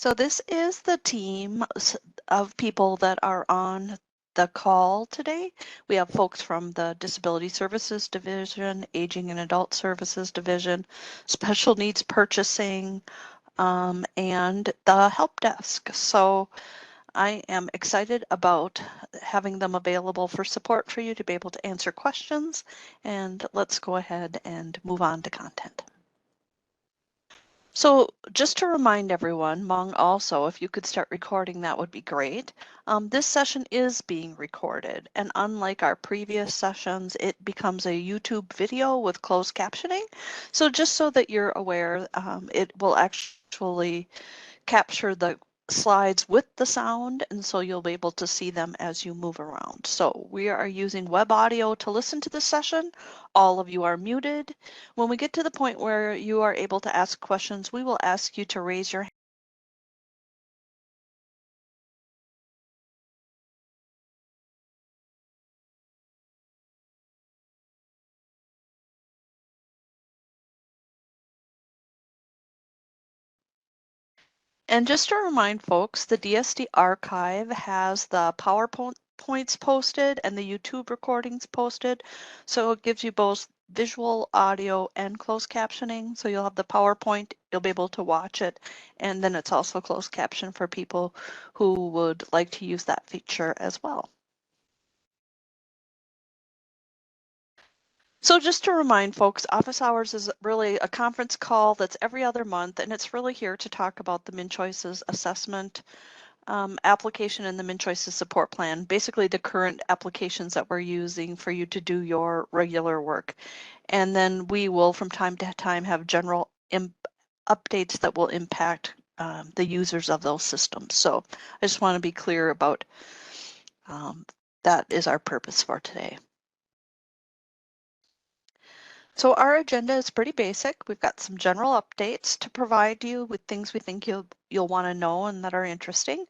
So this is the team of people that are on the call today. We have folks from the Disability Services Division, Aging and Adult Services Division, Special Needs Purchasing, and the Help Desk. So I am excited about having them available for support for you to be able to answer questions. And let's go ahead and move on to content. So just to remind everyone, Mong, also, if you could start recording, that would be great. This session is being recorded, and unlike our previous sessions, it becomes a YouTube video with closed captioning. So just so that you're aware, it will actually capture the slides with the sound, and so you'll be able to see them as you move around. So we are using web audio to listen to the session. All of you are muted. When we get to the point where you are able to ask questions, we will ask you to raise your hand. And just to remind folks, the DSD archive has the PowerPoints posted and the YouTube recordings posted. So it gives you both visual, audio, and closed captioning. So you'll have the PowerPoint, you'll be able to watch it. And then it's also closed caption for people who would like to use that feature as well. So just to remind folks, Office Hours is really a conference call that's every other month, and it's really here to talk about the MnCHOICES assessment application and the MnCHOICES support plan, basically the current applications that we're using for you to do your regular work. And then we will from time to time have general updates that will impact the users of those systems. So I just want to be clear about that is our purpose for today. So our agenda is pretty basic. We've got some general updates to provide you with things we think you'll want to know and that are interesting.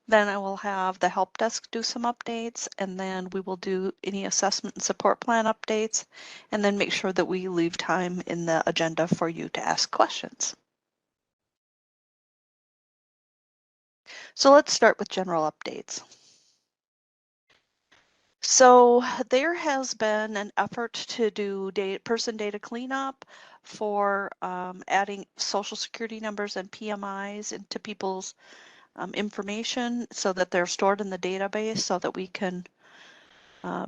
Then I will have the help desk do some updates, and then we will do any assessment and support plan updates, and then make sure that we leave time in the agenda for you to ask questions. So let's start with general updates. So there has been an effort to do person data cleanup for adding social security numbers and PMIs into people's information so that they're stored in the database so that we can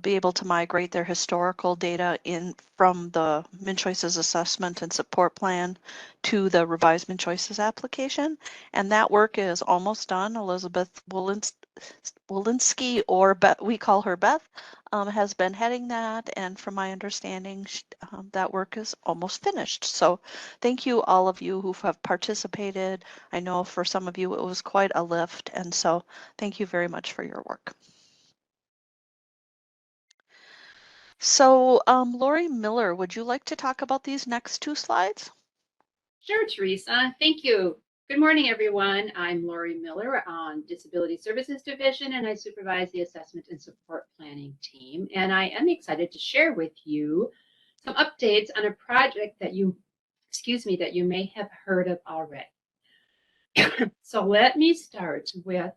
be able to migrate their historical data in from the MnCHOICES assessment and support plan to the revised MnCHOICES application. And that work is almost done. Elizabeth Walensky, or we call her Beth, has been heading that. And from my understanding, that work is almost finished. So thank you all of you who have participated. I know for some of you it was quite a lift. And so thank you very much for your work. So, Lori Miller, would you like to talk about these next two slides? Sure, Teresa. Thank you. Good morning, everyone. I'm Lori Miller on Disability Services Division, and I supervise the Assessment and Support Planning team. And I am excited to share with you some updates on a project that you may have heard of already. So let me start with,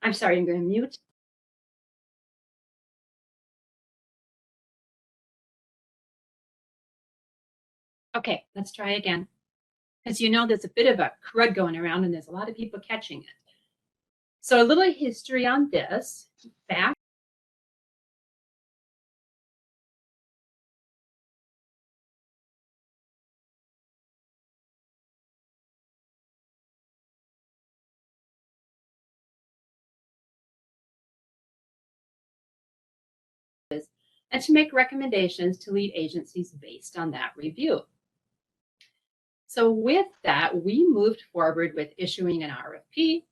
I'm sorry, I'm going to mute. Okay, let's try again. As you know, there's a bit of a crud going around and there's a lot of people catching it. So a little history on this. Back and to make recommendations to lead agencies based on that review. So with that, we moved forward with issuing an RFP.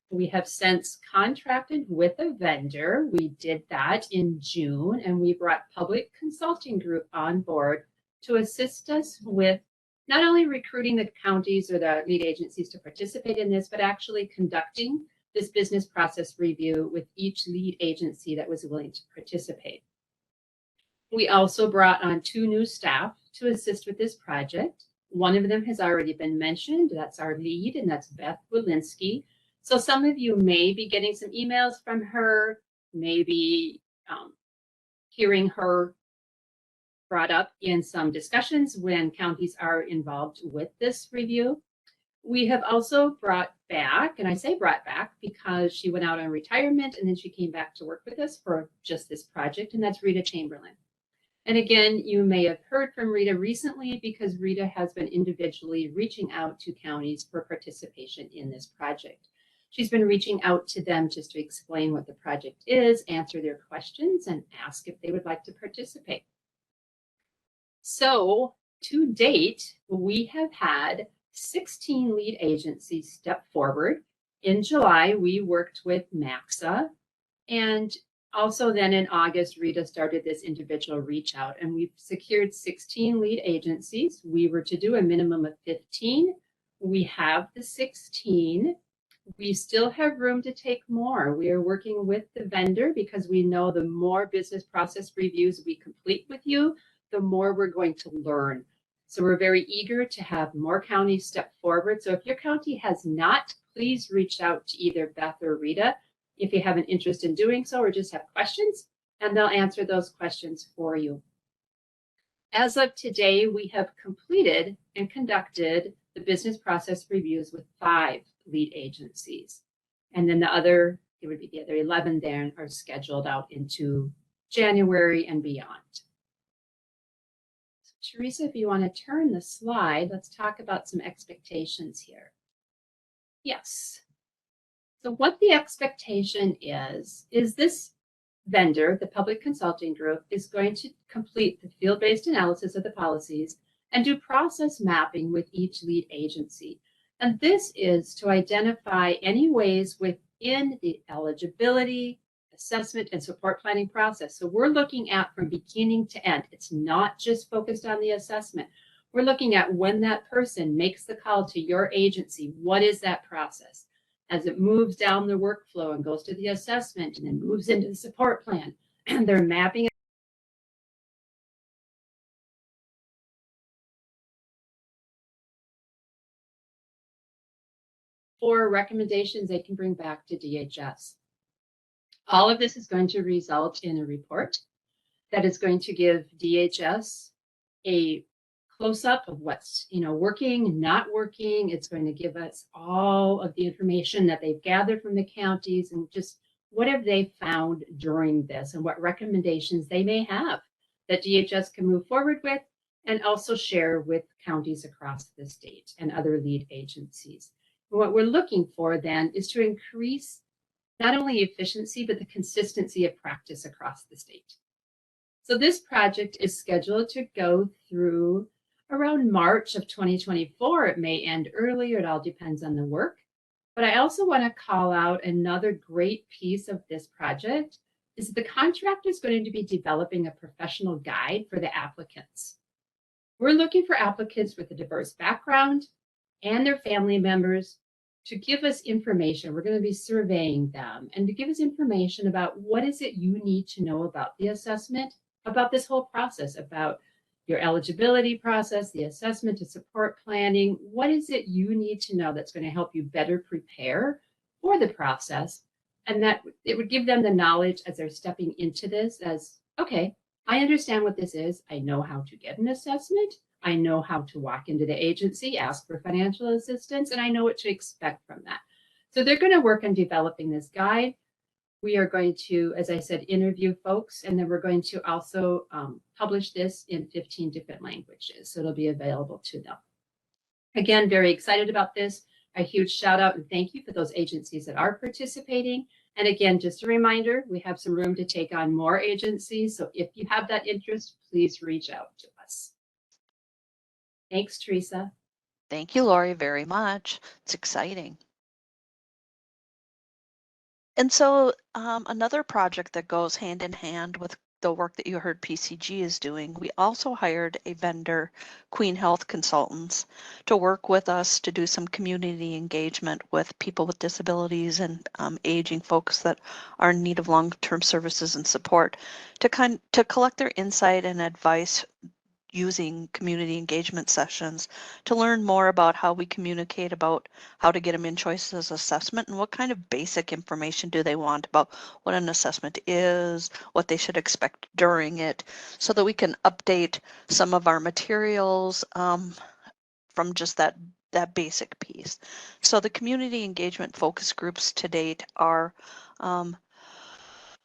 We have since contracted with a vendor. We did that in June, and we brought Public Consulting Group on board to assist us with not only recruiting the counties or the lead agencies to participate in this, but actually conducting this business process review with each lead agency that was willing to participate. We also brought on 2 new staff to assist with this project. One of them has already been mentioned. That's our lead, and that's Beth Walensky. So some of you may be getting some emails from her, maybe hearing her brought up in some discussions when counties are involved with this review. We have also brought back, and I say brought back because she went out on retirement and then she came back to work with us for just this project, and that's Rita Chamberlain. And again, you may have heard from Rita recently because Rita has been individually reaching out to counties for participation in this project. She's been reaching out to them just to explain what the project is, answer their questions, and ask if they would like to participate. So to date, we have had 16 lead agencies step forward. In July, we worked with MAXA, and also then in August, Rita started this individual reach out, and we've secured 16 lead agencies. We were to do a minimum of 15. We have the 16. We still have room to take more. We are working with the vendor because we know the more business process reviews we complete with you, the more we're going to learn. So we're very eager to have more counties step forward. So if your county has not, please reach out to either Beth or Rita if you have an interest in doing so or just have questions, and they'll answer those questions for you. As of today, we have completed and conducted the business process reviews with 5 lead agencies. And then the other, it would be the other 11 then are scheduled out into January and beyond. Teresa, if you want to turn the slide, let's talk about some expectations here. Yes. So what the expectation is this vendor, the Public Consulting Group, is going to complete the field-based analysis of the policies and do process mapping with each lead agency. And this is to identify any ways within the eligibility, assessment, and support planning process. So we're looking at from beginning to end. It's not just focused on the assessment. We're looking at when that person makes the call to your agency, what is that process? As it moves down the workflow and goes to the assessment and then moves into the support plan, and they're mapping it for recommendations they can bring back to DHS. All of this is going to result in a report that is going to give DHS a close-up of what's working, not working. It's going to give us all of the information that they've gathered from the counties and just what have they found during this and what recommendations they may have that DHS can move forward with and also share with counties across the state and other lead agencies. And what we're looking for then is to increase not only efficiency, but the consistency of practice across the state. So this project is scheduled to go through around March of 2024. It may end earlier, it all depends on the work. But I also want to call out another great piece of this project is the contractor is going to be developing a professional guide for the applicants. We're looking for applicants with a diverse background and their family members to give us information. We're going to be surveying them and to give us information about what is it you need to know about the assessment, about this whole process, about your eligibility process, the assessment to support planning. What is it you need to know that's going to help you better prepare for the process? And that it would give them the knowledge as they're stepping into this as, okay, I understand what this is. I know how to get an assessment. I know how to walk into the agency, ask for financial assistance, and I know what to expect from that. So they're going to work on developing this guide. We are going to, as I said, interview folks, and then we're going to also publish this in 15 different languages. So it'll be available to them. Again, very excited about this. A huge shout out and thank you for those agencies that are participating. And again, just a reminder, we have some room to take on more agencies. So if you have that interest, please reach out to us. Thanks, Teresa. Thank you, Lori, very much. It's exciting. And so another project that goes hand in hand with the work that you heard PCG is doing, we also hired a vendor, Queen Health Consultants, to work with us to do some community engagement with people with disabilities and aging folks that are in need of long-term services and support to collect their insight and advice using community engagement sessions to learn more about how we communicate about how to get a MnCHOICES assessment and what kind of basic information do they want about what an assessment is, what they should expect during it, so that we can update some of our materials from just that basic piece. So the community engagement focus groups to date are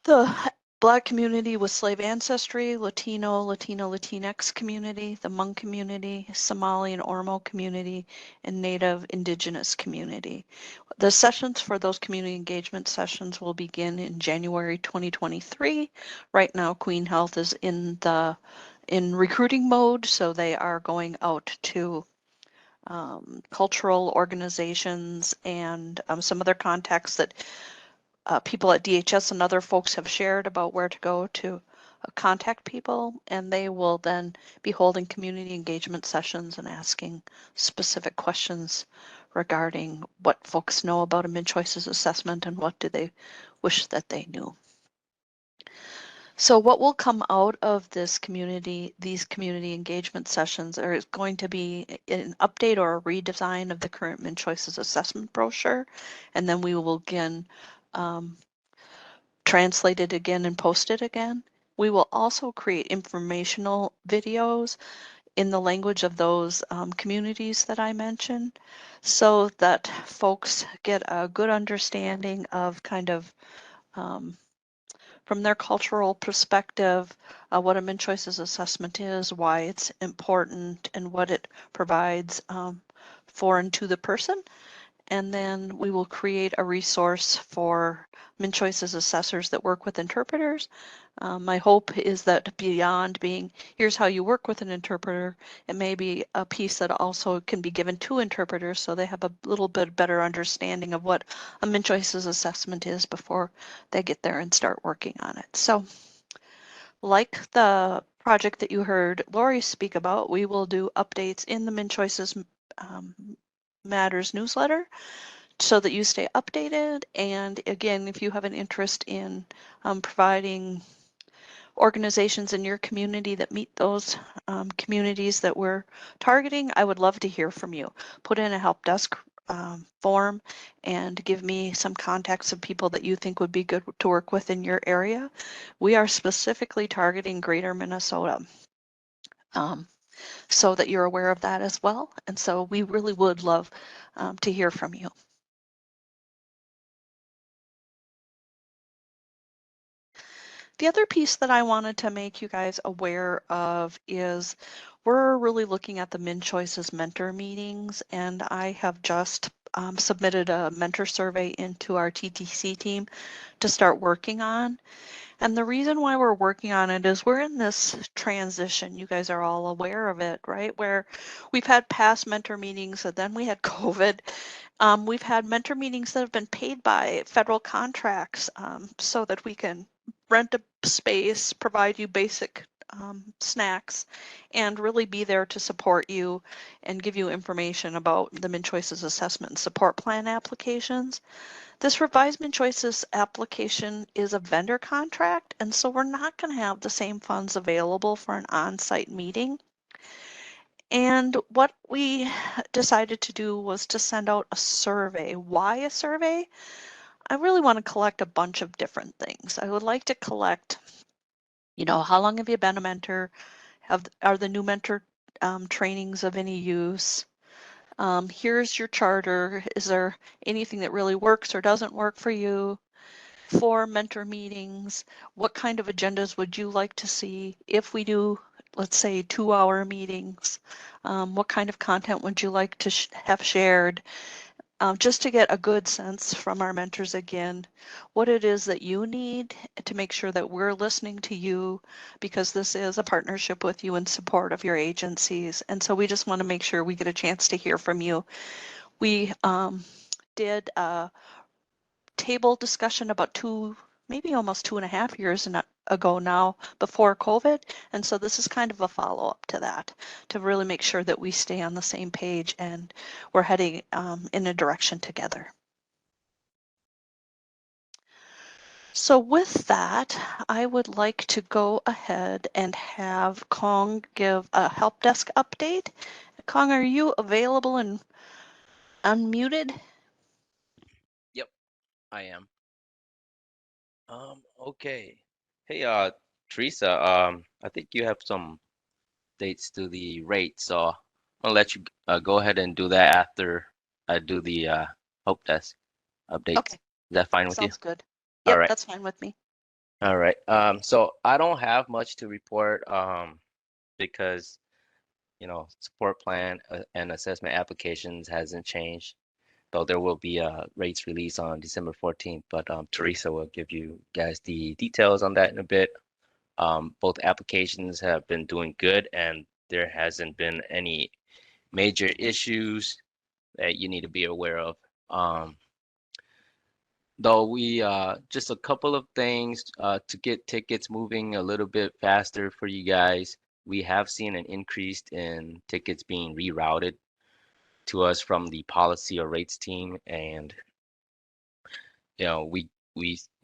the Black community with slave ancestry, Latinx community, the Hmong community, Somali and Oromo community, and Native Indigenous community. The sessions for those community engagement sessions will begin in January 2023. Right now, Queen Health is in recruiting mode, so they are going out to cultural organizations and some other contacts that people at DHS and other folks have shared about where to go to contact people, and they will then be holding community engagement sessions and asking specific questions regarding what folks know about a MnCHOICES assessment and what do they wish that they knew. So what will come out of these community engagement sessions is going to be an update or a redesign of the current MnCHOICES assessment brochure, and then we will again translate it again and post it again. We will also create informational videos in the language of those communities that I mentioned, so that folks get a good understanding of kind of from their cultural perspective, what a MnCHOICES assessment is, why it's important, and what it provides for and to the person. And then we will create a resource for MnCHOICES assessors that work with interpreters. My hope is that beyond being, here's how you work with an interpreter, it may be a piece that also can be given to interpreters so they have a little bit better understanding of what a MnCHOICES assessment is before they get there and start working on it. So like the project that you heard Lori speak about, we will do updates in the MnCHOICES Matters newsletter so that you stay updated. And again, if you have an interest in providing organizations in your community that meet those communities that we're targeting, I would love to hear from you. Put in a help desk form and give me some contacts of people that you think would be good to work with in your area. We are specifically targeting Greater Minnesota. So that you're aware of that as well. And so we really would love to hear from you. The other piece that I wanted to make you guys aware of is we're really looking at the MnCHOICES mentor meetings, and I have just submitted a mentor survey into our TTC team to start working on. And the reason why we're working on it is we're in this transition. You guys are all aware of it, right? Where we've had past mentor meetings and then we had COVID. We've had mentor meetings that have been paid by federal contracts so that we can rent a space, provide you basic snacks, and really be there to support you and give you information about the MnCHOICES assessment and support plan applications. This revised MnCHOICES application is a vendor contract, and so we're not going to have the same funds available for an on-site meeting. And what we decided to do was to send out a survey. Why a survey? I really want to collect a bunch of different things. I would like to collect, how long have you been a mentor? Are the new mentor trainings of any use? Here's your charter. Is there anything that really works or doesn't work for you? For mentor meetings, what kind of agendas would you like to see if we do, let's say, 2-hour meetings? What kind of content would you like to have shared? Just to get a good sense from our mentors again, what it is that you need to make sure that we're listening to you, because this is a partnership with you in support of your agencies. And so we just want to make sure we get a chance to hear from you. We did a table discussion about maybe almost 2.5 years ago now, before COVID. And so this is kind of a follow-up to that, to really make sure that we stay on the same page and we're heading in a direction together. So with that, I would like to go ahead and have Kong give a help desk update. Kong, are you available and unmuted? Yep, I am. Okay. Hey, Teresa, I think you have some dates to the rate, so I'm gonna let you go ahead and do that after I do the help desk updates. Okay, Is that fine with you? sounds good. All Yep, right. that's fine with me. All right. So I don't have much to report, because, support plan and assessment applications hasn't changed, though there will be a rates release on December 14th, but Teresa will give you guys the details on that in a bit. Both applications have been doing good, and there hasn't been any major issues that you need to be aware of. Um, though we just a couple of things to get tickets moving a little bit faster for you guys. We have seen an increase in tickets being rerouted to us from the policy or rates team, and we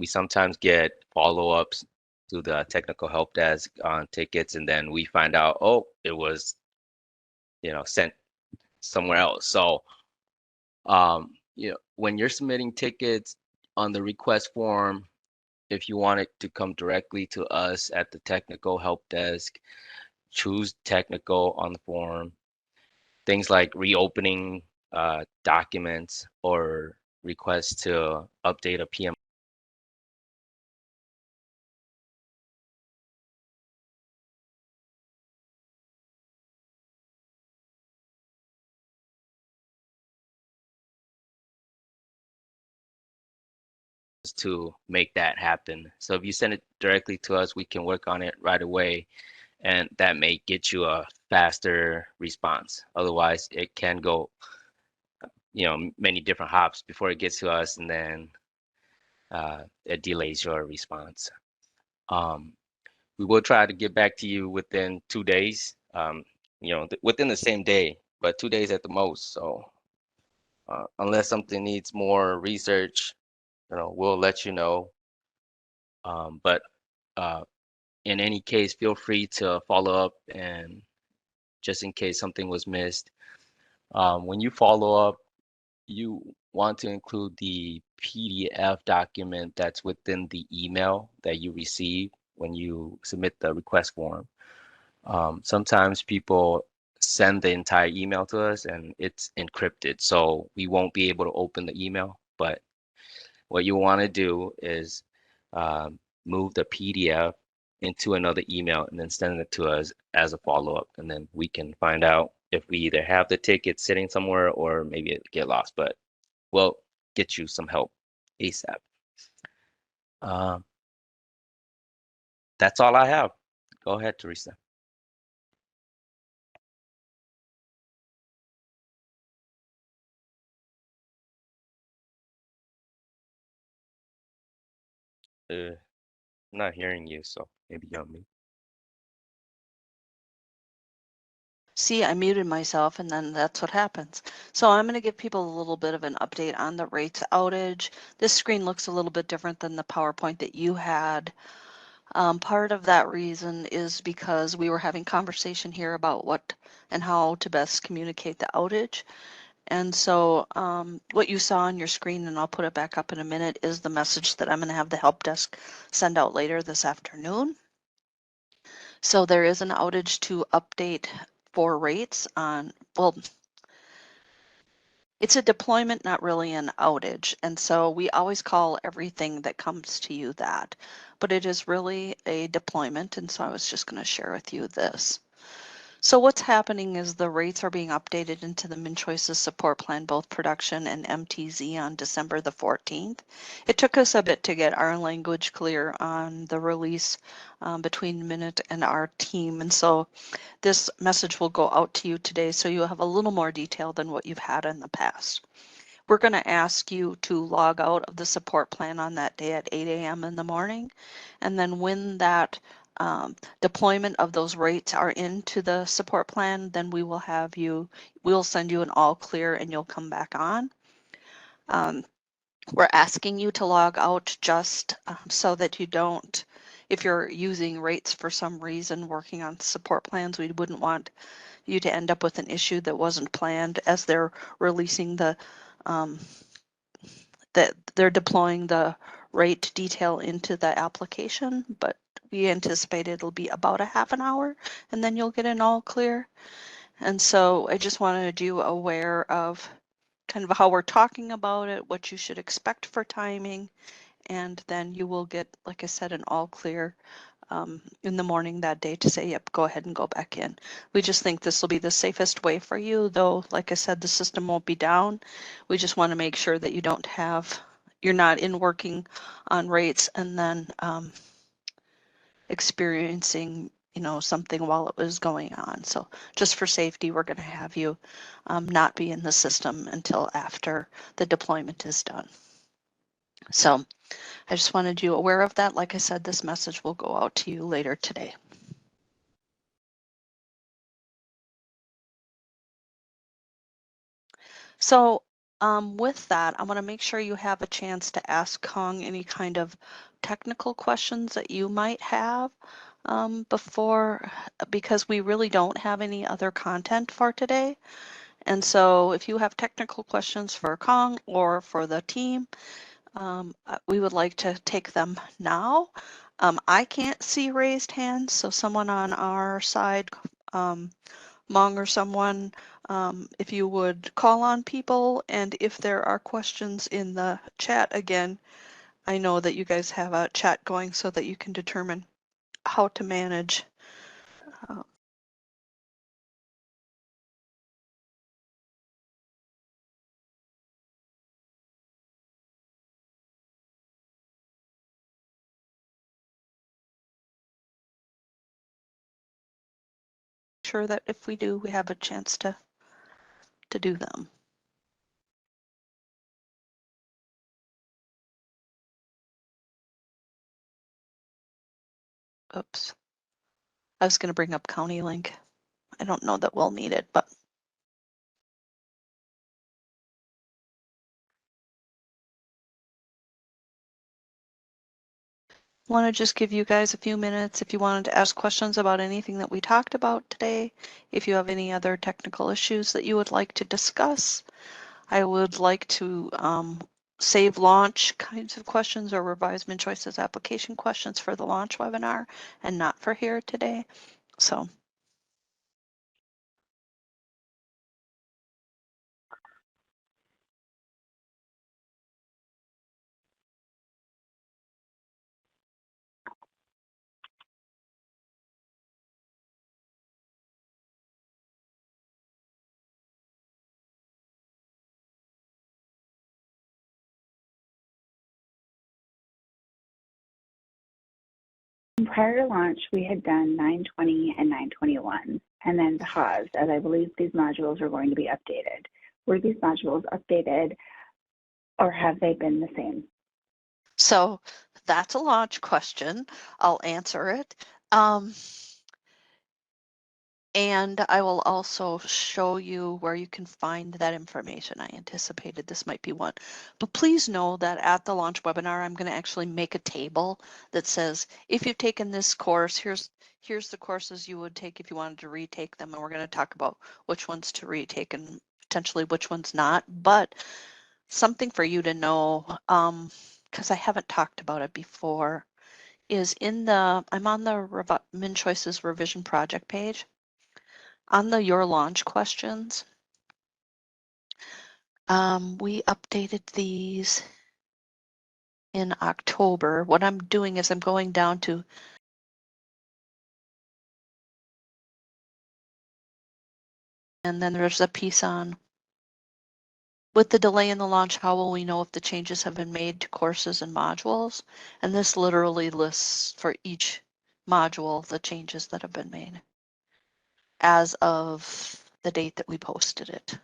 sometimes get follow-ups to the technical help desk on tickets, and then we find out, oh, it was, sent somewhere else. So, when you're submitting tickets on the request form, if you want it to come directly to us at the technical help desk, choose technical on the form. Things like reopening documents or requests to update a PM to make that happen. So if you send it directly to us, we can work on it right away, and that may get you a faster response. Otherwise, it can go, many different hops before it gets to us, and then it delays your response. Um, we will try to get back to you within 2 days, within the same day, but 2 days at the most. So unless something needs more research, we'll let you know. But uh, in any case, feel free to follow up, and just in case something was missed. When you follow up, you want to include the PDF document that's within the email that you receive when you submit the request form. Sometimes people send the entire email to us and it's encrypted, so we won't be able to open the email. But what you want to do is move the PDF into another email and then send it to us as a follow-up. And then we can find out if we either have the ticket sitting somewhere or maybe it get lost. But we'll get you some help ASAP. Um, that's all I have. Go ahead, Teresa. I'm not hearing you, so maybe you're on me. See, I muted myself and then that's what happens. So I'm going to give people a little bit of an update on the rates outage. This screen looks a little bit different than the PowerPoint that you had. Part of that reason is because we were having conversation here about what and how to best communicate the outage. And so what you saw on your screen, and I'll put it back up in a minute, is the message that I'm going to have the help desk send out later this afternoon. So there is an outage to update for rates on, well, it's a deployment, not really an outage. And so we always call everything that comes to you that, but it is really a deployment. And so I was just going to share with you this. So what's happening is the rates are being updated into the MnCHOICES support plan, both production and MTZ on December the 14th. It took us a bit to get our language clear on the release between Minute and our team. And so this message will go out to you today so you'll have a little more detail than what you've had in the past. We're going to ask you to log out of the support plan on that day at 8 a.m. in the morning. And then when that deployment of those rates are into the support plan, then we'll send you an all clear and you'll come back on. Um, We're asking you to log out just so that you don't, if you're using rates for some reason working on support plans, we wouldn't want you to end up with an issue that wasn't planned as they're releasing that they're deploying the rate detail into the application, but we anticipate it'll be about a half an hour and then you'll get an all clear. And so I just wanted you aware of kind of how we're talking about it, what you should expect for timing, and then you will get, like I said, an all clear in the morning that day to say, yep, go ahead and go back in. We just think this will be the safest way for you, though, like I said, the system won't be down. We just want to make sure that you don't have, you're not in working on rates and then experiencing, you know, something while it was going on. So just for safety, we're going to have you not be in the system until after the deployment is done. So I just wanted you aware of that. Like I said, this message will go out to you later today. So with that, I want to make sure you have a chance to ask Kong any kind of technical questions that you might have before, because we really don't have any other content for today. And so if you have technical questions for Kong or for the team, we would like to take them now. I can't see raised hands, so someone on our side, Mong or someone, if you would call on people, and if there are questions in the chat, again, I know that you guys have a chat going so that you can determine how to manage. Sure that if we do, we have a chance to do them. Oops. I was going to bring up County Link. I don't know that we'll need it, but want to just give you guys a few minutes if you wanted to ask questions about anything that we talked about today. If you have any other technical issues that you would like to discuss, I would like to save launch kinds of questions or revise MnCHOICES application questions for the launch webinar and not for here today. So prior to launch, we had done 920 and 921, and then paused, as I believe these modules are going to be updated. Were these modules updated, or have they been the same? So that's a launch question. I'll answer it. And I will also show you where you can find that information. I anticipated this might be one. But please know that at the launch webinar, I'm going to actually make a table that says, if you've taken this course, here's the courses you would take if you wanted to retake them. And we're going to talk about which ones to retake and potentially which ones not. But something for you to know, because I haven't talked about it before, is I'm on the MnCHOICES revision project page. On the Your Launch questions, we updated these in October. What I'm doing is I'm going down to, and then there's a piece on, with the delay in the launch, how will we know if the changes have been made to courses and modules? And this literally lists for each module the changes that have been made as of the date that we posted it.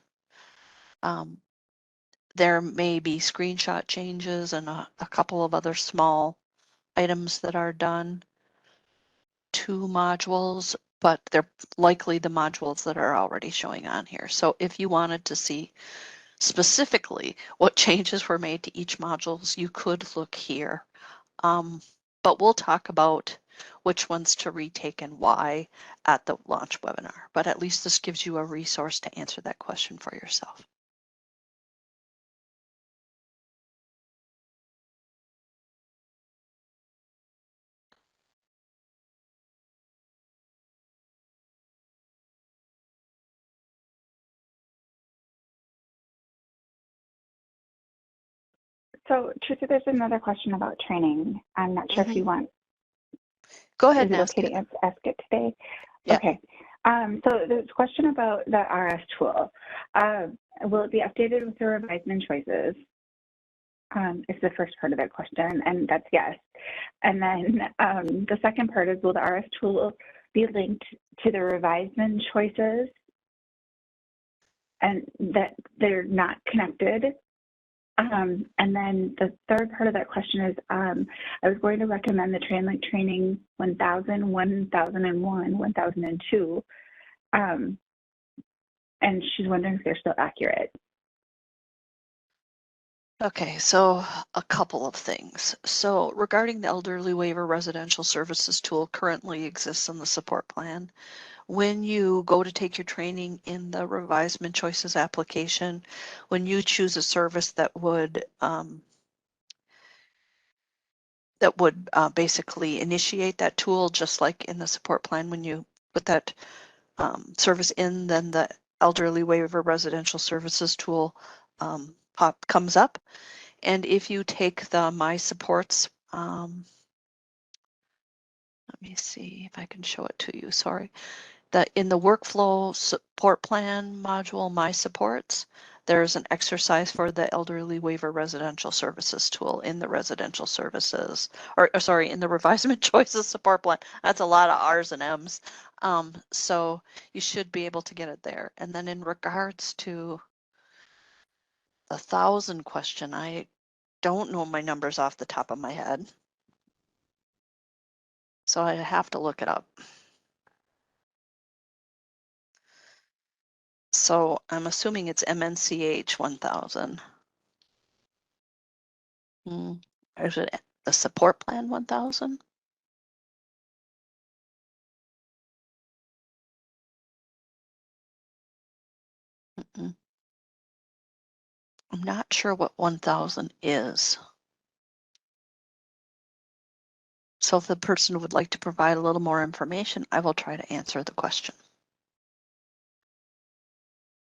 There may be screenshot changes and a couple of other small items that are done to modules, but they're likely the modules that are already showing on here. So if you wanted to see specifically what changes were made to each modules, you could look here. But we'll talk about which ones to retake and why at the launch webinar. But at least this gives you a resource to answer that question for yourself. So, Teresa, there's another question about training. I'm not sure if you want. Go ahead Is and it ask okay it. to ask it today? Yeah. Okay. So there's a question about the RS tool. Will it be updated with the revised MnCHOICES? Is the first part of that question, and that's yes. And then the second part is, will the RS tool be linked to the revised MnCHOICES and that they're not connected? And then the third part of that question is, I was going to recommend the TrainLink training 1000, 1001, 1002. And she's wondering if they're still accurate. Okay, so a couple of things. So regarding the elderly waiver residential services tool currently exists in the support plan. When you go to take your training in the revised MnCHOICES application, when you choose a service that would basically initiate that tool, just like in the support plan, when you put that service in, then the elderly waiver residential services tool comes up. And if you take the My Supports, let me see if I can show it to you, sorry. In the workflow support plan module, My Supports, there's an exercise for the elderly waiver residential services tool in the residential services, or sorry, in the revised MnCHOICES support plan. That's a lot of R's and M's. So you should be able to get it there. And then in regards to the 1000 question, I don't know my numbers off the top of my head. So I have to look it up. So I'm assuming it's MnCH 1000. Is it the support plan 1000? I'm not sure what 1000 is. So if the person would like to provide a little more information, I will try to answer the question.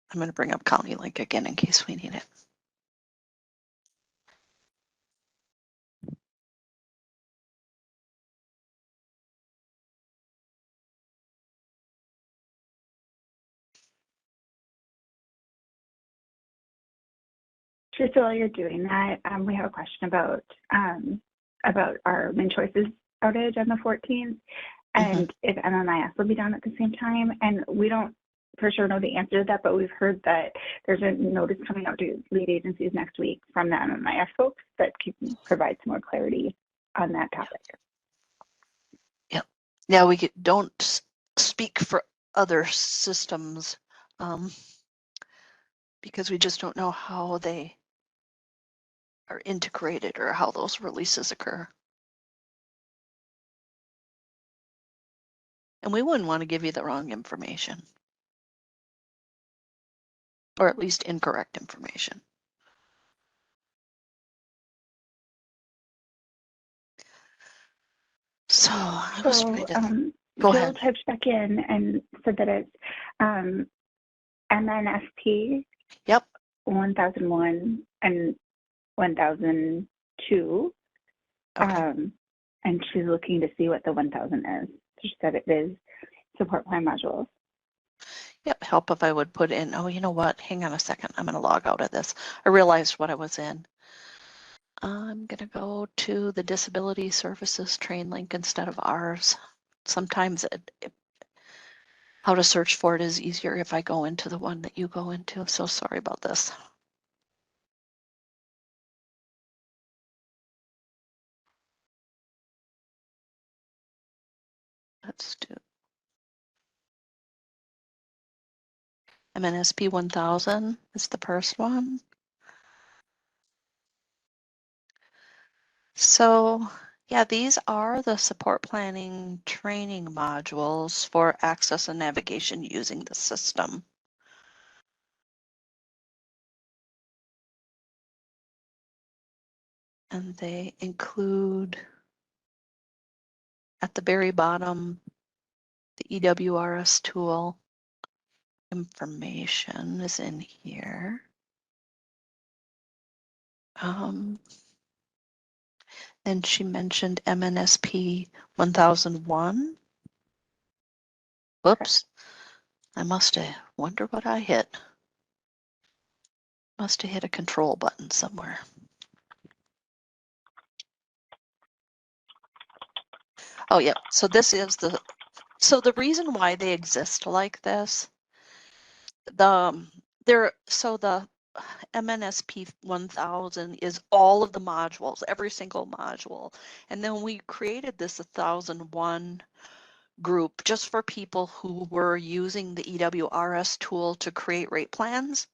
I'm going to bring up County Link again in case we need it. Teresa, while you're doing that, we have a question about our MnCHOICES outage on the 14th, and if MMIS will be down at the same time. And we don't for sure know the answer to that, but we've heard that there's a notice coming out to lead agencies next week from the MMIS folks that can provide some more clarity on that topic. Yep. Yeah, we don't speak for other systems because we just don't know how they are integrated or how those releases occur. And we wouldn't want to give you the wrong information. Or at least incorrect information. So I was trying to go Jill ahead. typed back in and said that it's MNSP. Yep. 1001 and 1002. Okay. And she's looking to see what the 1000 is. She said it is support plan modules. Yep, help if I would put in, oh, you know what? Hang on a second. I'm going to log out of this. I realized what I was in. I'm going to go to the disability services train link instead of ours. Sometimes how to search for it is easier if I go into the one that you go into. So sorry about this. Let's do. MNSP 1000 is the first one. So yeah, these are the support planning training modules for access and navigation using the system. And they include, at the very bottom, the EWRS tool. Information is in here. And she mentioned MNSP 1001. Whoops. I must have, wonder what I hit. Must have hit a control button somewhere. Oh yeah, so this is the reason why they exist like this, the MNSP 1000 is all of the modules, every single module. And then we created this 1001 group just for people who were using the EWRS tool to create rate plans,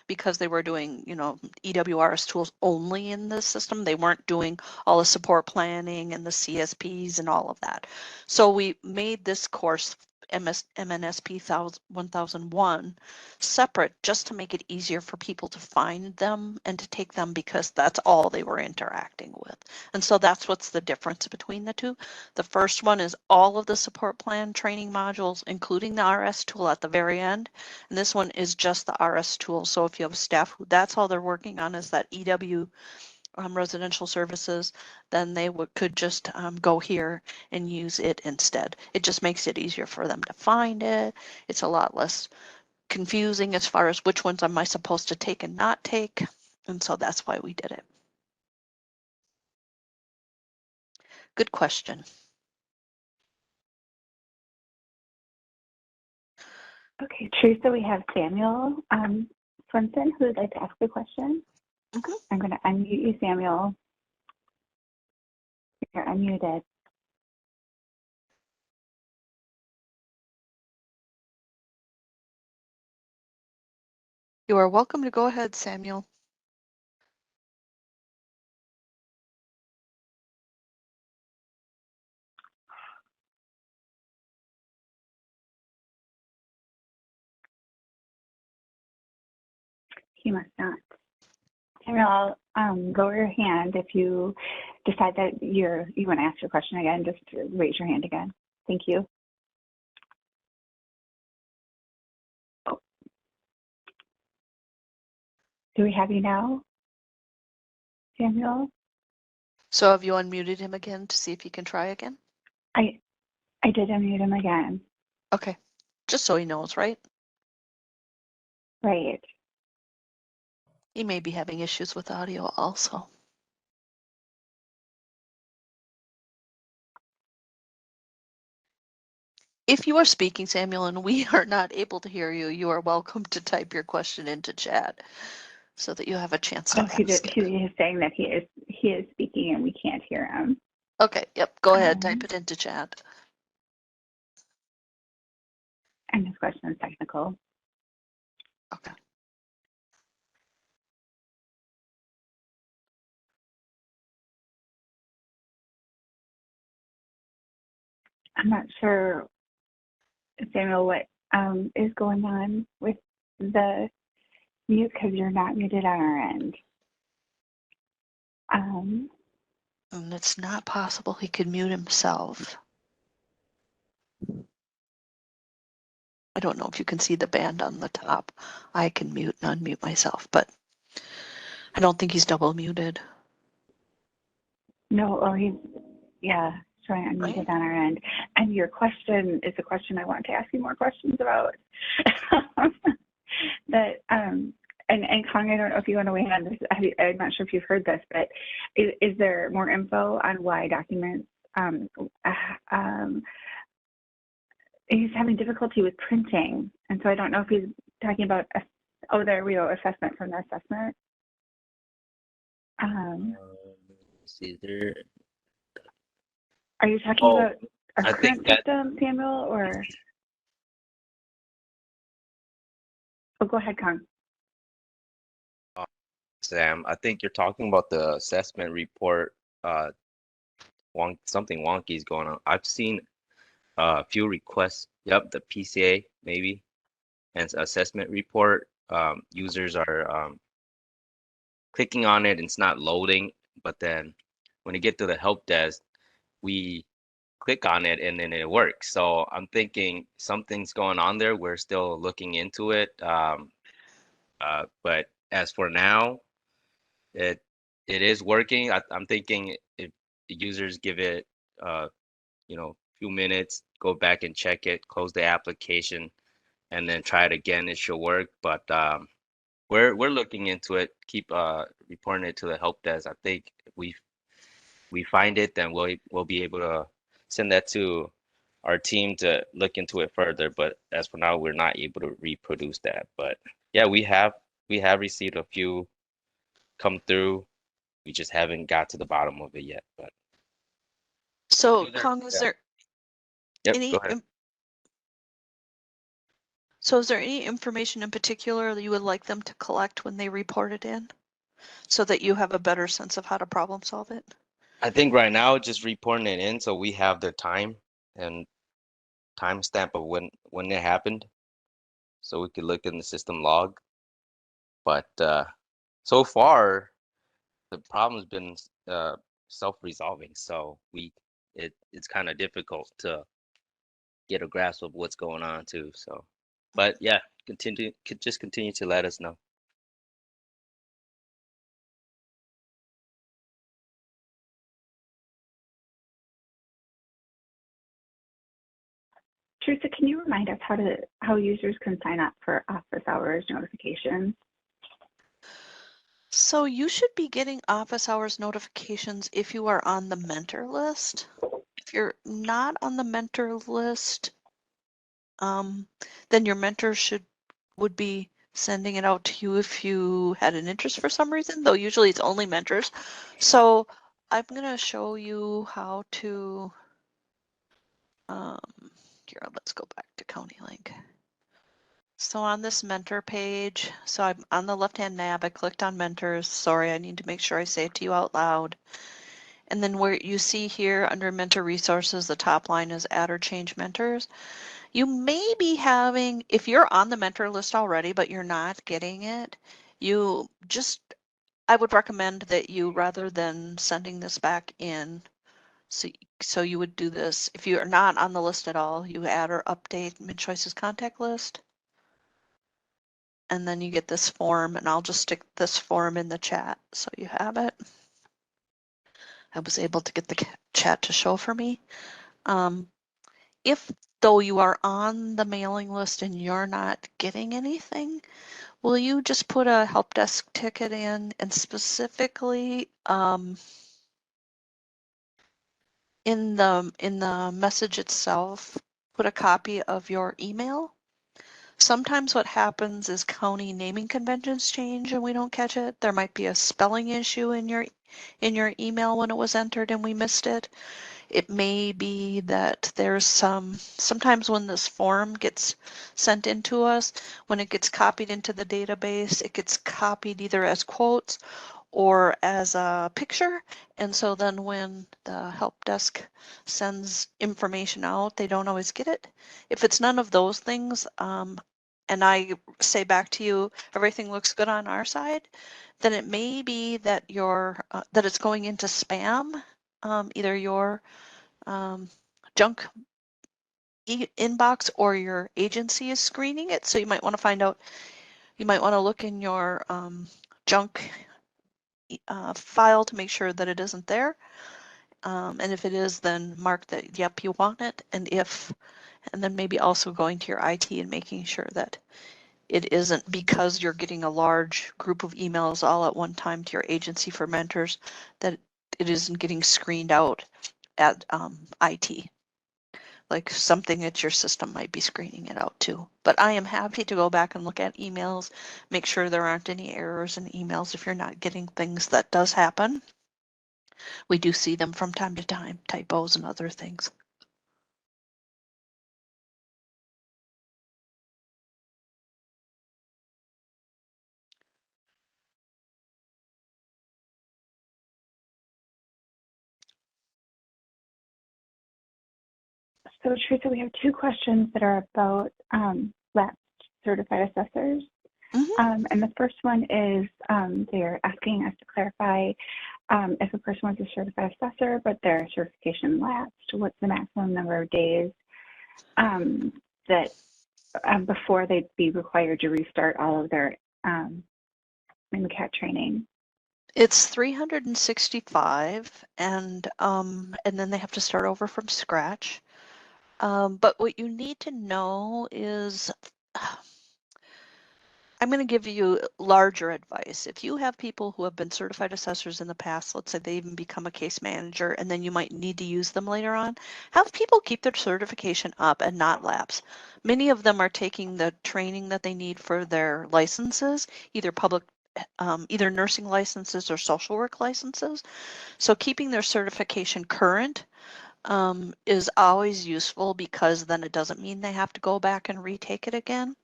because they were doing, EWRS tools only in the system. They weren't doing all the support planning and the CSPs and all of that. So we made this course MNSP 1001 separate just to make it easier for people to find them and to take them, because that's all they were interacting with. And so that's what's the difference between the two. The first one is all of the support plan training modules, including the RS tool at the very end. And this one is just the RS tool. So if you have staff who that's all they're working on is that EW residential services, then they could just go here and use it instead. It just makes it easier for them to find it. It's a lot less confusing as far as which ones am I supposed to take and not take. And so that's why we did it. Good question. Okay, Teresa, we have Samuel Swenson who would like to ask a question. I'm going to unmute you, Samuel. You're unmuted. You are welcome to go ahead, Samuel. He must not. Samuel, lower your hand if you decide that you want to ask your question again. Just raise your hand again. Thank you. Oh. Do we have you now, Samuel? So have you unmuted him again to see if you can try again? I did unmute him again. Okay, just so he knows, right? Right. He may be having issues with audio also. If you are speaking, Samuel, and we are not able to hear you, you are welcome to type your question into chat so that you have a chance to ask He it. is saying that he is speaking and we can't hear him. Okay, yep, go ahead, type it into chat. And his question is technical. Okay. I'm not sure, Samuel, what is going on with the mute because you're not muted on our end. And it's not possible he could mute himself. I don't know if you can see the band on the top. I can mute and unmute myself, but I don't think he's double muted. No, or he's, yeah, showing unmuted on our end. And your question is a question I want to ask you more questions about. And Kong, I don't know if you want to weigh in on this. I'm not sure if you've heard this, but is there more info on why documents, he's having difficulty with printing. And so I don't know if he's talking about, oh, there we go, assessment from the assessment. See there. Are you talking about our I current think system, Samuel, or? Oh, go ahead, Kong. Sam, I think you're talking about the assessment report. Something wonky is going on. I've seen a few requests. Yep, the PCA maybe and assessment report. Users are clicking on it and it's not loading. But then when you get to the help desk, we click on it and then it works. So I'm thinking something's going on there. We're still looking into it. But as for now, it it is working. I'm thinking if the users give it few minutes, go back and check it, close the application, and then try it again, it should work. But we're looking into it. Keep reporting it to the help desk. I think if we find it, then we'll be able to send that to our team to look into it further. But as for now, we're not able to reproduce that. But yeah, we have received a few come through. We just haven't got to the bottom of it yet. But So, User- Kong, is yeah. there Yep, any go ahead. so is there any information in particular that you would like them to collect when they report it in so that you have a better sense of how to problem solve it? I think right now just reporting it in so we have the time and timestamp of when it happened, so we could look in the system log. But so far the problem's been self-resolving, so it's kind of difficult to get a grasp of what's going on too. So, but yeah, just continue to let us know. Teresa, can you remind us how users can sign up for office hours notifications? So you should be getting office hours notifications if you are on the mentor list. If you're not on the mentor list, then your mentor would be sending it out to you if you had an interest for some reason, though usually it's only mentors. So I'm gonna show you how to, here, let's go back to County Link. So on this mentor page, so I'm on the left-hand nav, I clicked on mentors. Sorry, I need to make sure I say it to you out loud. And then where you see here under mentor resources, the top line is add or change mentors. You may be having, if you're on the mentor list already, but you're not getting it, I would recommend that you, rather than sending this back in, so you would do this. If you are not on the list at all, you add or update MnCHOICES contact list. And then you get this form, and I'll just stick this form in the chat so you have it. I was able to get the chat to show for me. If though you are on the mailing list and you're not getting anything, will you just put a help desk ticket in, and specifically in the message itself, put a copy of your email? Sometimes what happens is county naming conventions change and we don't catch it. There might be a spelling issue in your email when it was entered and we missed it. It may be that there's sometimes when this form gets sent into us, when it gets copied into the database, it gets copied either as quotes or as a picture. And so then when the help desk sends information out, they don't always get it. If it's none of those things, and I say back to you, everything looks good on our side, then it may be that that it's going into spam, either your junk inbox or your agency is screening it. So you might want to find out, you might want to look in your junk file to make sure that it isn't there. And if it is, then mark that, yep, you want it. And then maybe also going to your IT and making sure that it isn't, because you're getting a large group of emails all at one time to your agency for mentors, that it isn't getting screened out at IT. Like something at your system might be screening it out too. But I am happy to go back and look at emails, make sure there aren't any errors in emails if you're not getting things. That does happen. We do see them from time to time, typos and other things. So Teresa, we have two questions that are about lapsed certified assessors. Mhm. And the first one is they're asking us to clarify if a person was a certified assessor, but their certification lapsed, what's the maximum number of days that before they'd be required to restart all of their MnCHOICES training? It's 365, and then they have to start over from scratch. But what you need to know is, I'm going to give you larger advice. If you have people who have been certified assessors in the past, let's say they even become a case manager, and then you might need to use them later on, have people keep their certification up and not lapse. Many of them are taking the training that they need for their licenses, either either nursing licenses or social work licenses. So keeping their certification current is always useful, because then it doesn't mean they have to go back and retake it again.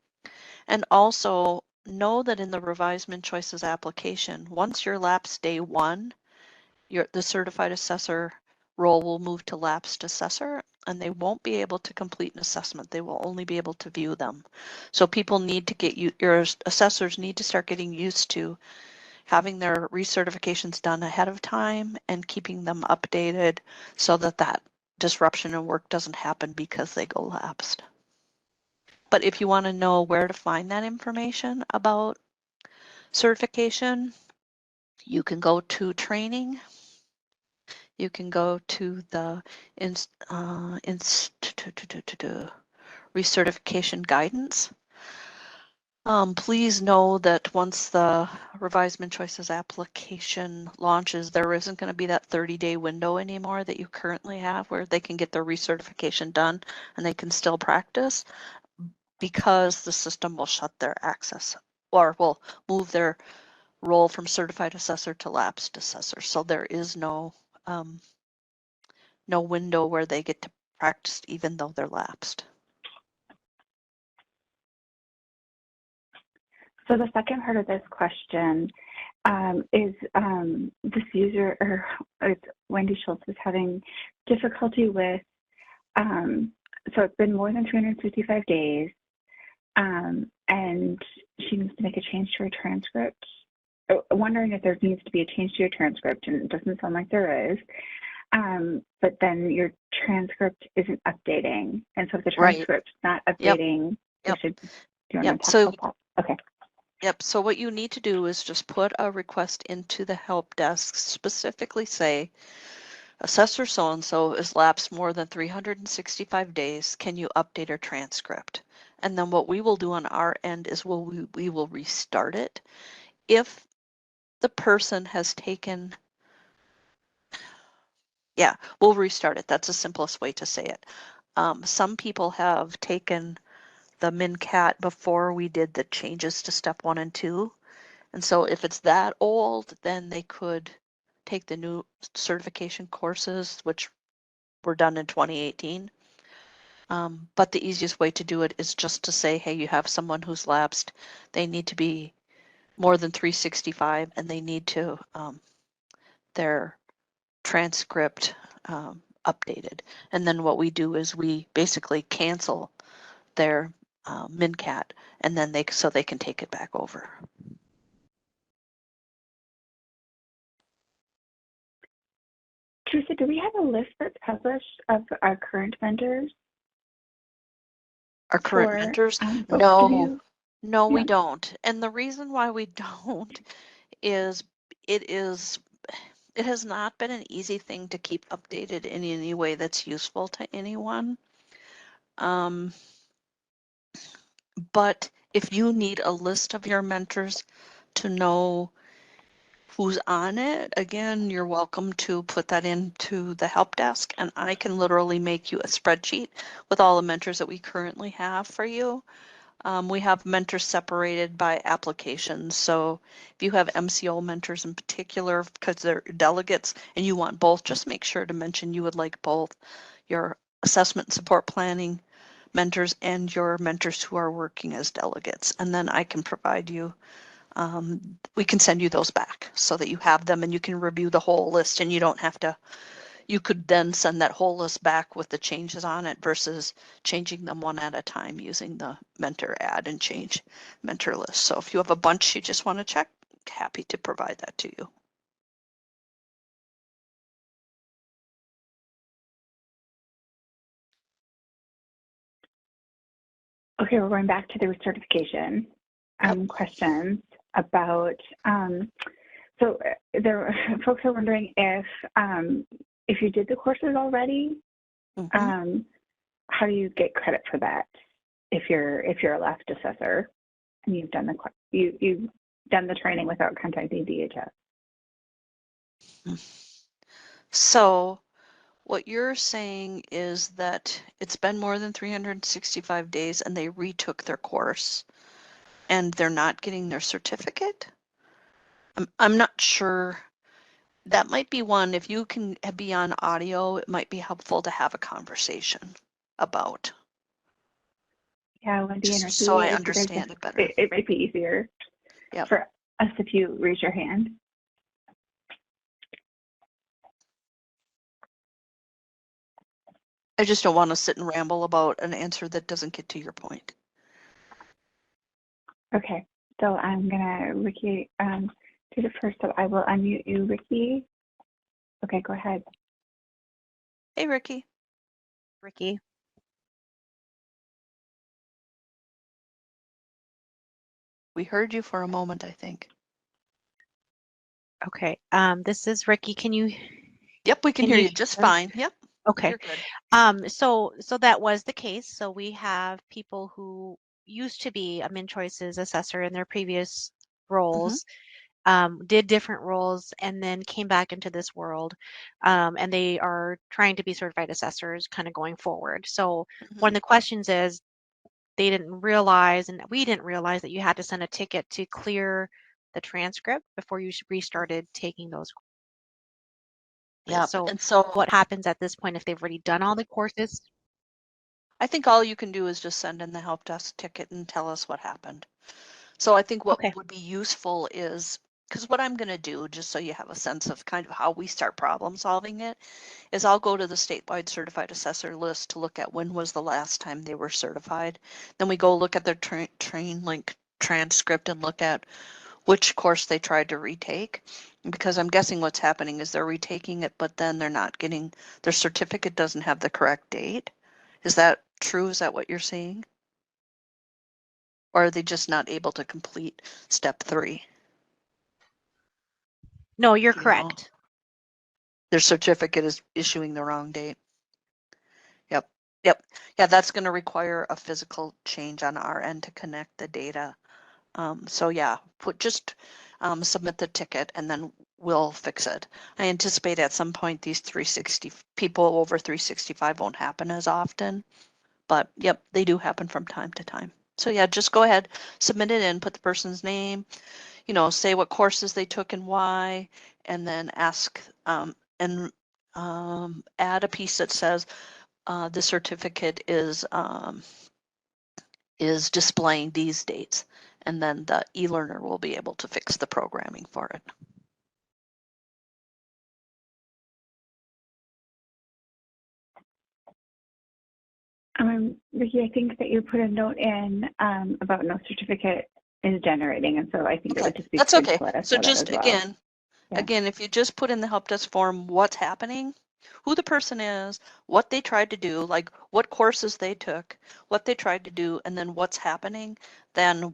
And also know that in the revised MnCHOICES application, once you're lapsed day one, the certified assessor role will move to lapsed assessor, and they won't be able to complete an assessment. They will only be able to view them. So people need to your assessors need to start getting used to having their recertifications done ahead of time and keeping them updated so that that disruption in work doesn't happen because they go lapsed. But if you want to know where to find that information about certification, you can go to training. You can go to the recertification guidance. Please know that once the revised MnCHOICES application launches, there isn't going to be that 30-day window anymore that you currently have where they can get their recertification done and they can still practice, because the system will shut their access or will move their role from certified assessor to lapsed assessor. So there is no window where they get to practice even though they're lapsed. So the second part of this question is this user, or it's Wendy Schultz, is having difficulty with, so it's been more than 365 days, and she needs to make a change to her transcript. Wondering if there needs to be a change to your transcript, and it doesn't sound like there is. But then your transcript isn't updating, and so if the transcript's not updating, Yep. do you want Yep. to talk about that? Okay. Yep. So what you need to do is just put a request into the help desk, specifically say, assessor so-and-so is lapsed more than 365 days. Can you update her transcript? And then what we will do on our end is we will restart it. If the person has taken, we'll restart it. That's the simplest way to say it. Some people have taken the MnCAT before we did the changes to step 1 and 2. And so if it's that old, then they could take the new certification courses, which were done in 2018. But the easiest way to do it is just to say, hey, you have someone who's lapsed. They need to be more than 365, and they need to their transcript updated. And then what we do is we basically cancel their MnCAT, and then they can take it back over. Teresa, do we have a list that's published of our current vendors? Our current mentors? No, we don't. And the reason why we don't is it has not been an easy thing to keep updated in any way that's useful to anyone. But if you need a list of your mentors to know who's on it, again, you're welcome to put that into the help desk, and I can literally make you a spreadsheet with all the mentors that we currently have for you. We have mentors separated by applications. So if you have MCO mentors in particular, because they're delegates and you want both, just make sure to mention you would like both your assessment and support planning mentors and your mentors who are working as delegates. And then I can provide you, we can send you those back so that you have them and you can review the whole list and you don't have to, you could then send that whole list back with the changes on it versus changing them one at a time using the mentor add and change mentor list. So if you have a bunch you just want to check, happy to provide that to you. Okay, we're going back to the recertification questions about, so there, folks are wondering if you did the courses already, how do you get credit for that if you're a left assessor and you've done the training without contacting DHS? So what you're saying is that it's been more than 365 days and they retook their course and they're not getting their certificate? I'm not sure. That might be one, if you can be on audio, it might be helpful to have a conversation about. Yeah, Wendy and Just Ricky, so I if you guys understand it better. it might be easier for us if you raise your hand. I just don't want to sit and ramble about an answer that doesn't get to your point. Okay, so I'm gonna, Ricky, do the first, so I will unmute you, Ricky. Okay, go ahead. Hey, Ricky. Ricky. We heard you for a moment, I think. Okay, this is Ricky. Can you? Yep, we can hear you just fine. Yep. Okay. You're good. So that was the case. So we have people who used to be a MnCHOICES assessor in their previous roles, did different roles, and then came back into this world, and they are trying to be certified assessors kind of going forward. So one of the questions is, they didn't realize, and we didn't realize, that you had to send a ticket to clear the transcript before you restarted taking those courses. Yeah. So and so what happens at this point if they've already done all the courses? I think all you can do is just send in the help desk ticket and tell us what happened. So I think what would be useful is, because what I'm going to do, just so you have a sense of kind of how we start problem solving it, is I'll go to the statewide certified assessor list to look at when was the last time they were certified. Then we go look at their train link transcript and look at which course they tried to retake. Because I'm guessing what's happening is they're retaking it, but then they're not getting, their certificate doesn't have the correct date. Is that true? Is that what you're seeing? Or are they just not able to complete step 3? No, you're correct. Their certificate is issuing the wrong date. Yep. Yeah, that's going to require a physical change on our end to connect the data. So yeah, submit the ticket and then we'll fix it. I anticipate at some point these 360 people over 365 won't happen as often, but yep, they do happen from time to time. So yeah, just go ahead, submit it in, put the person's name, say what courses they took and why, and then ask and add a piece that says the certificate is displaying these dates, and then the e-learner will be able to fix the programming for it. Ricky, I think that you put a note in about no certificate is generating, and so I think it would just be That's good okay. to let us So know just that as well. again, if you just put in the help desk form what's happening, who the person is, what they tried to do, like what courses they took, what they tried to do, and then what's happening, then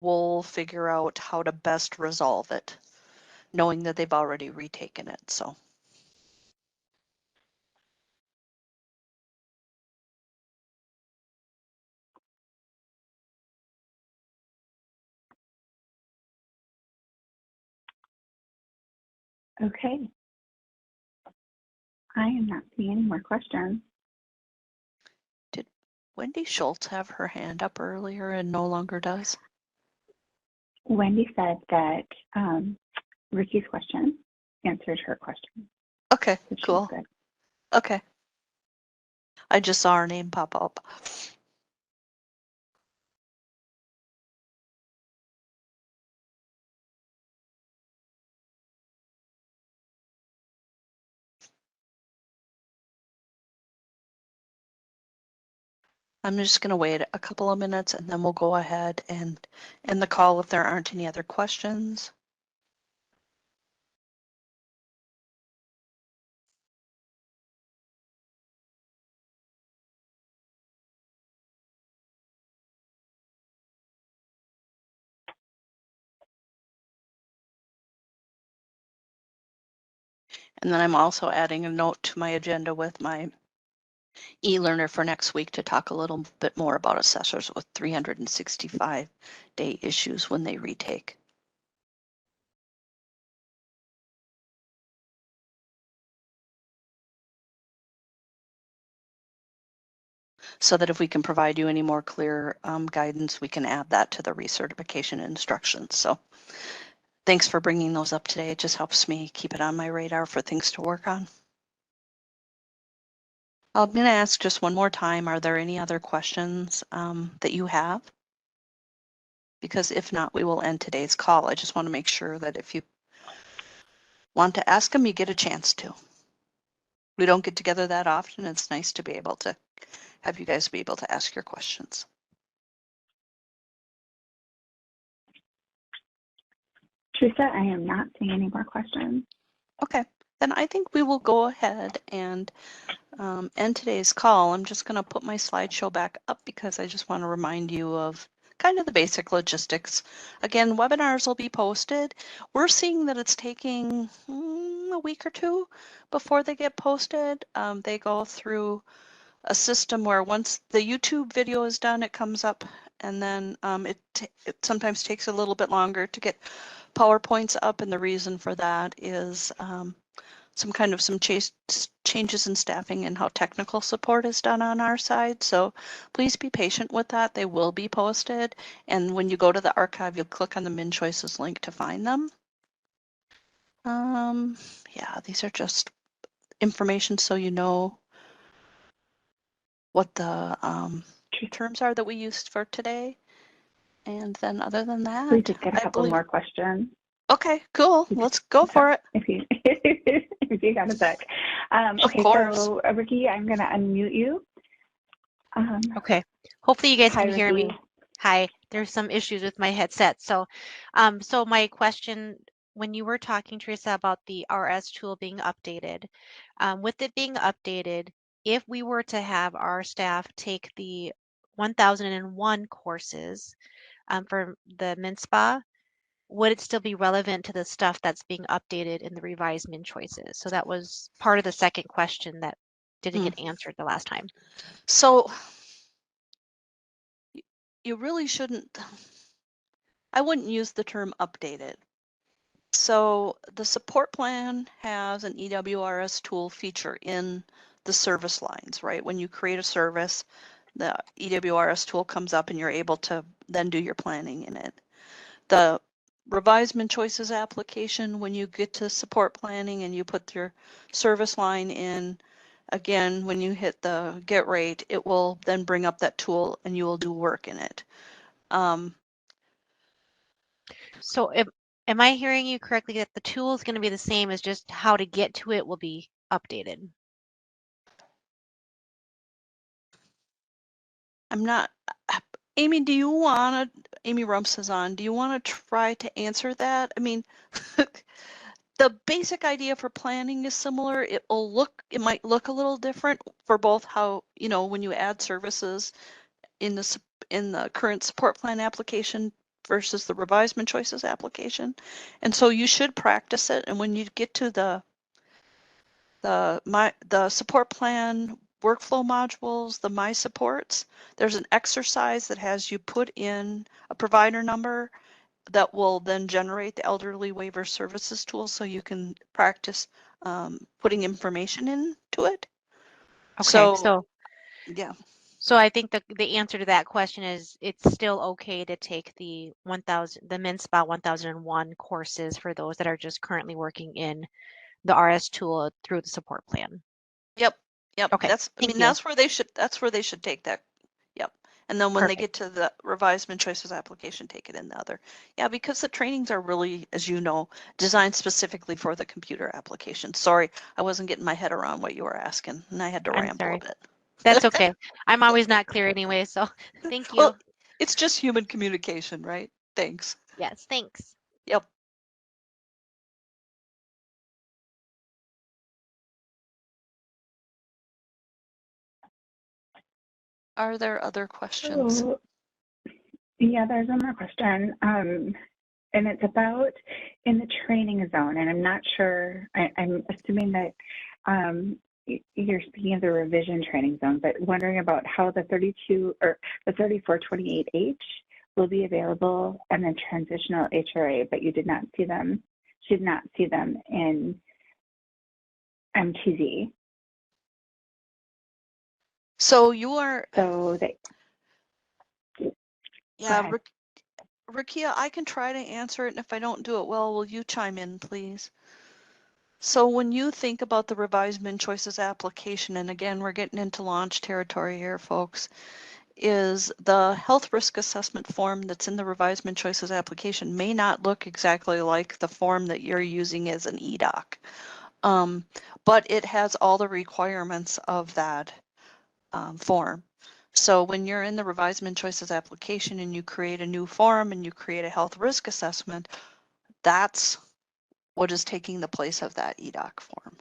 we'll figure out how to best resolve it, knowing that they've already retaken it. So. Okay. I am not seeing any more questions. Did Wendy Schultz have her hand up earlier and no longer does? Wendy said that Ricky's question answered her question. Okay, So cool. good. Okay. I just saw her name pop up. I'm just going to wait a couple of minutes and then we'll go ahead and end the call if there aren't any other questions. And then I'm also adding a note to my agenda with my e-learner for next week to talk a little bit more about assessors with 365-day issues when they retake. So that if we can provide you any more clear guidance, we can add that to the recertification instructions. So thanks for bringing those up today. It just helps me keep it on my radar for things to work on. I'm going to ask just one more time, are there any other questions that you have? Because if not, we will end today's call. I just want to make sure that if you want to ask them, you get a chance to. We don't get together that often. It's nice to be able to have you guys be able to ask your questions. Teresa, I am not seeing any more questions. Okay, then I think we will go ahead and end today's call. I'm just going to put my slideshow back up because I just want to remind you of kind of the basic logistics. Again, webinars will be posted. We're seeing that it's taking a week or two before they get posted. They go through a system where once the YouTube video is done, it comes up, and then it sometimes takes a little bit longer to get PowerPoints up, and the reason for that is some changes in staffing and how technical support is done on our side. So please be patient with that. They will be posted, and when you go to the archive, you'll click on the MnCHOICES link to find them. Yeah, these are just information so you know what the terms are that we used for today. And then other than that, We did get a couple more questions. Okay, cool. Let's go for it. If you got a sec. Okay, so Ricky, I'm going to unmute you. Okay. Hopefully you guys Hi, can hear Ricky. me. Hi. There's some issues with my headset. So, so my question, when you were talking, Teresa, about the RS tool being updated, with it being updated, if we were to have our staff take the 1001 courses for the MnSPA, would it still be relevant to the stuff that's being updated in the revised MnCHOICES? So that was part of the second question that didn't get answered the last time. So you really shouldn't, I wouldn't use the term updated. So the support plan has an EWRS tool feature in the service lines, right? When you create a service, the EWRS tool comes up and you're able to then do your planning in it. The revised MnCHOICES application, when you get to support planning and you put your service line in, again, when you hit the get rate, it will then bring up that tool and you will do work in it. So am I hearing you correctly that the tool is going to be the same, as just how to get to it will be updated? I'm not, Amy, do you want to, Amy Rumps is on, do you want to try to answer that? I mean, the basic idea for planning is similar. It might look a little different for both how, when you add services in the current support plan application versus the revised MnCHOICES application. And so you should practice it. And when you get to the support plan workflow modules, the My Supports, there's an exercise that has you put in a provider number that will then generate the elderly waiver services tool so you can practice putting information into it. Okay, So yeah. So I think the answer to that question is it's still okay to take the MnSPA 1001 courses for those that are just currently working in the RS tool through the support plan. Yep. Okay. That's where they should take that. Yep. And then when they get to the revised MnCHOICES application, take it in the other. Yeah, because the trainings are really, as you know, designed specifically for the computer application. Sorry, I wasn't getting my head around what you were asking and I had to ramble a bit. That's okay. I'm always not clear anyway, so thank you. Well, it's just human communication, right? Thanks. Yes, thanks. Yep. Are there other questions? So, yeah, there's one more question. And it's about in the training zone, and I'm not sure, I'm assuming that you're speaking of the revision training zone, but wondering about how the 32 or the 3428H will be available and then transitional HRA, but you did not see them in MTZ. So you are, So they, yeah, Rakia, I can try to answer it, and if I don't do it well, will you chime in, please? So when you think about the revised MnCHOICES application, and again, we're getting into launch territory here, folks, is the health risk assessment form that's in the revised MnCHOICES application may not look exactly like the form that you're using as an EDOC, but it has all the requirements of that form. So when you're in the revised MnCHOICES application and you create a new form and you create a health risk assessment, that's what is taking the place of that EDOC form.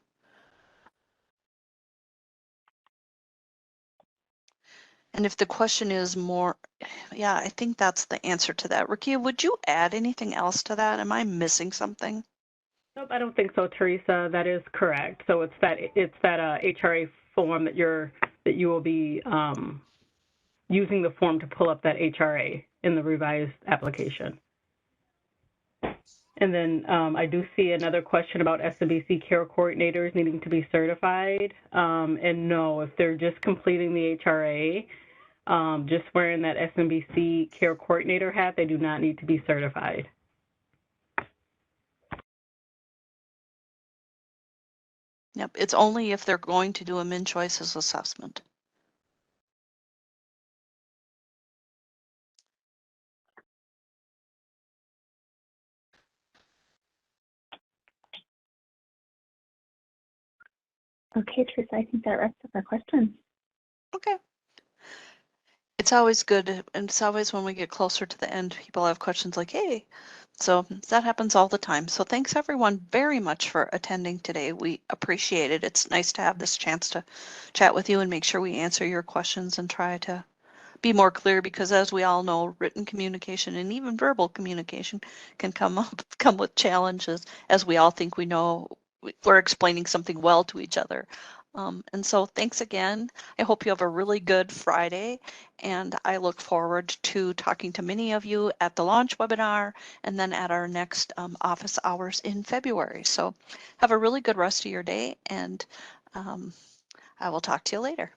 And if the question is more, yeah, I think that's the answer to that. Rakia, would you add anything else to that? Am I missing something? Nope, I don't think so, Teresa. That is correct. So it's that HRA form that you will be using the form to pull up that HRA in the revised application. And then I do see another question about SMBC care coordinators needing to be certified. And no, if they're just completing the HRA, just wearing that SMBC care coordinator hat, they do not need to be certified. Yep, it's only if they're going to do a MnCHOICES assessment. Okay, Teresa, I think that wraps up our questions. Okay. It's always good, and it's always when we get closer to the end, people have questions like, hey, so that happens all the time. So thanks everyone very much for attending today. We appreciate it. It's nice to have this chance to chat with you and make sure we answer your questions and try to be more clear, because as we all know, written communication and even verbal communication can come with challenges, as we all think we know we're explaining something well to each other. And so thanks again. I hope you have a really good Friday, and I look forward to talking to many of you at the launch webinar and then at our next office hours in February. So have a really good rest of your day, and I will talk to you later.